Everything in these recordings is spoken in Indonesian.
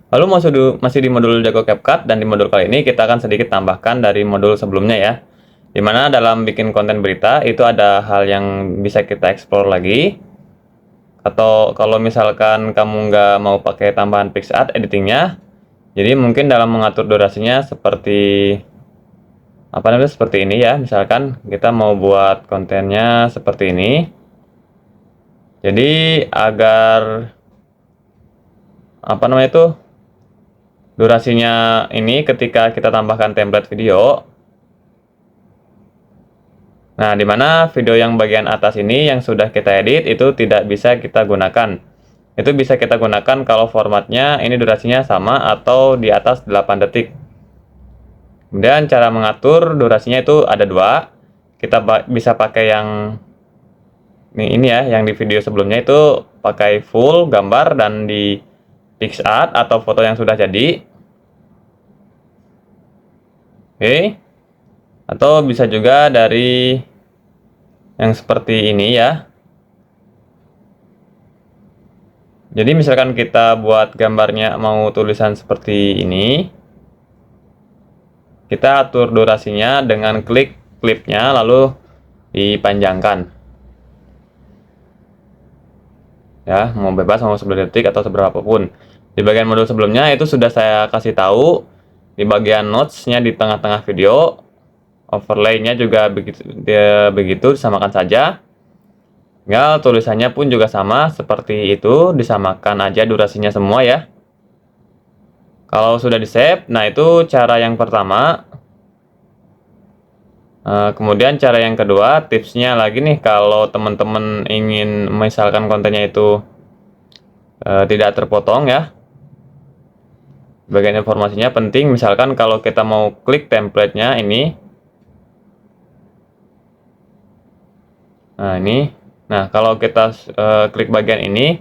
Lalu masih di modul Jago CapCut, dan di modul kali ini kita akan sedikit tambahkan dari modul sebelumnya ya. Dimana dalam bikin konten berita itu ada hal yang bisa kita explore lagi. Atau kalau misalkan kamu nggak mau pakai tambahan PixArt editingnya, jadi mungkin dalam mengatur durasinya seperti apa namanya, seperti ini ya. Misalkan kita mau buat kontennya seperti ini. Jadi agar apa namanya itu, durasinya ini ketika kita tambahkan template video. Nah, dimana video yang bagian atas ini yang sudah kita edit itu tidak bisa kita gunakan. Itu bisa kita gunakan kalau formatnya ini durasinya sama atau di atas 8 detik. Kemudian cara mengatur durasinya itu ada dua. Kita bisa pakai yang ini ya, yang di video sebelumnya itu pakai full gambar dan di PixArt atau foto yang sudah jadi. Oke. Atau bisa juga dari yang seperti ini ya. Jadi misalkan kita buat gambarnya mau tulisan seperti ini, kita atur durasinya dengan klik klipnya lalu dipanjangkan. Ya, mau bebas mau 11 detik atau seberapa pun. Di bagian modul sebelumnya itu sudah saya kasih tahu di bagian notes-nya di tengah-tengah video. Overlay-nya juga begitu disamakan saja. Tinggal tulisannya pun juga sama seperti itu, disamakan aja durasinya semua ya. Kalau sudah di save, nah itu cara yang pertama. Kemudian cara yang kedua, tipsnya lagi nih, kalau teman-teman ingin misalkan kontennya itu tidak terpotong ya. Bagian informasinya penting, misalkan kalau kita mau klik template-nya ini. Nah ini, nah kalau kita klik bagian ini,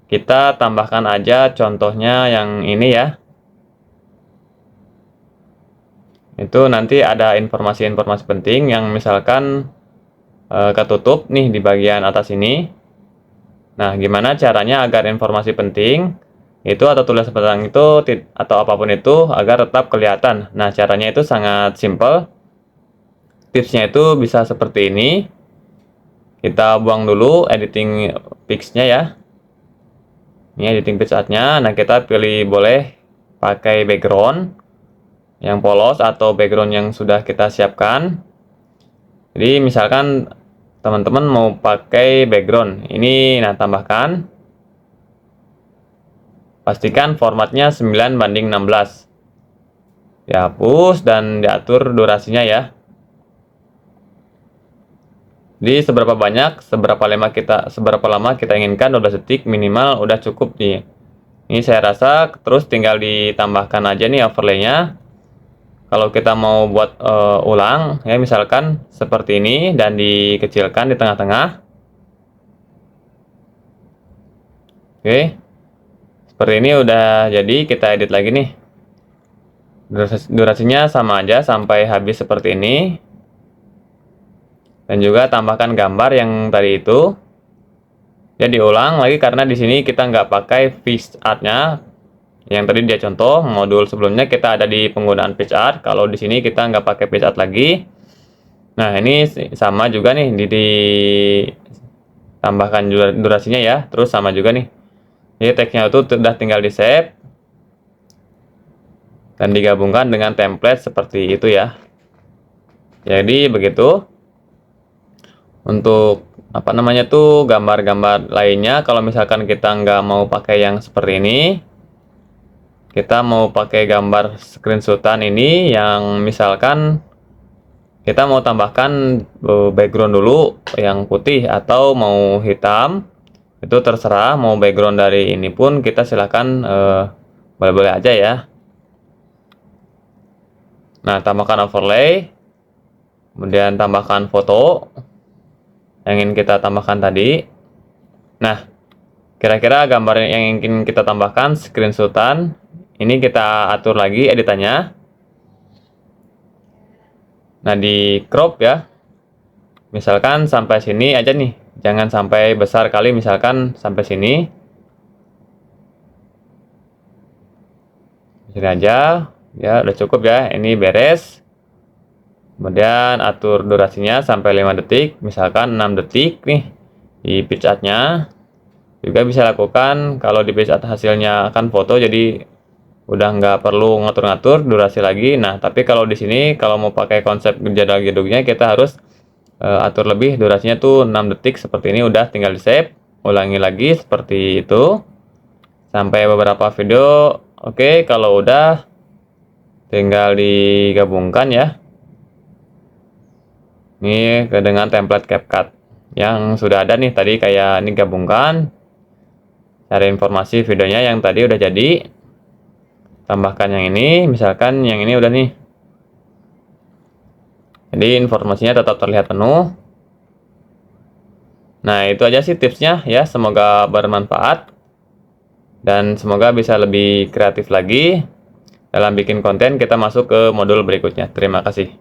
kita tambahkan aja contohnya yang ini ya. Itu nanti ada informasi-informasi penting yang misalkan ketutup nih di bagian atas ini. Nah, gimana caranya agar informasi penting itu atau tulisan penting itu atau apapun itu agar tetap kelihatan. Nah, caranya itu sangat simple. Tipsnya itu bisa seperti ini. Kita buang dulu editing pics-nya ya. Ini editing PixArt-nya. Nah, kita pilih boleh pakai background yang polos atau background yang sudah kita siapkan. Jadi misalkan teman-teman mau pakai background ini, nah tambahkan, pastikan formatnya 9:16, dihapus dan diatur durasinya ya. Jadi seberapa lama kita inginkan, 12 detik minimal udah cukup nih. Ini saya rasa terus tinggal ditambahkan aja nih overlaynya. Kalau kita mau buat ulang ya, misalkan seperti ini dan dikecilkan di tengah-tengah. Oke. Seperti ini udah jadi, kita edit lagi nih. Durasinya sama aja sampai habis seperti ini. Dan juga tambahkan gambar yang tadi itu. Ya diulang lagi karena di sini kita nggak pakai PixArt-nya. Yang tadi dia contoh, modul sebelumnya kita ada di penggunaan PixArt. Kalau di sini kita nggak pakai PixArt lagi. Nah ini sama juga nih, ditambahkan durasinya ya. Terus sama juga nih. Jadi teksnya itu sudah tinggal di save dan digabungkan dengan template seperti itu ya. Jadi begitu untuk apa namanya tuh gambar-gambar lainnya. Kalau misalkan kita nggak mau pakai yang seperti ini, kita mau pakai gambar screenshotan ini yang misalkan kita mau tambahkan background dulu yang putih atau mau hitam, itu terserah. Mau background dari ini pun kita silahkan, boleh-boleh aja ya. Nah, tambahkan overlay, kemudian tambahkan foto yang ingin kita tambahkan tadi. Nah, kira-kira gambar yang ingin kita tambahkan screenshotan ini kita atur lagi editannya. Nah, di crop ya, misalkan sampai sini aja nih, jangan sampai besar kali, misalkan sampai sini. Sini aja, ya udah cukup ya, ini beres. Kemudian atur durasinya sampai 5 detik, misalkan 6 detik nih di PicsArt-nya. Juga bisa lakukan kalau di PicsArt hasilnya kan foto, jadi udah nggak perlu ngatur-ngatur durasi lagi. Nah, tapi kalau di sini kalau mau pakai konsep jadwal jeduknya, kita harus atur lebih durasinya tuh 6 detik seperti ini. Udah tinggal di save, ulangi lagi seperti itu sampai beberapa video. Oke, kalau udah tinggal digabungkan ya. Ini dengan template CapCut yang sudah ada nih tadi, kayak ini gabungkan, cari informasi videonya yang tadi udah jadi, tambahkan yang ini, misalkan yang ini udah nih. Jadi informasinya tetap terlihat penuh. Nah, itu aja sih tipsnya ya, semoga bermanfaat dan semoga bisa lebih kreatif lagi dalam bikin konten. Kita masuk ke modul berikutnya. Terima kasih.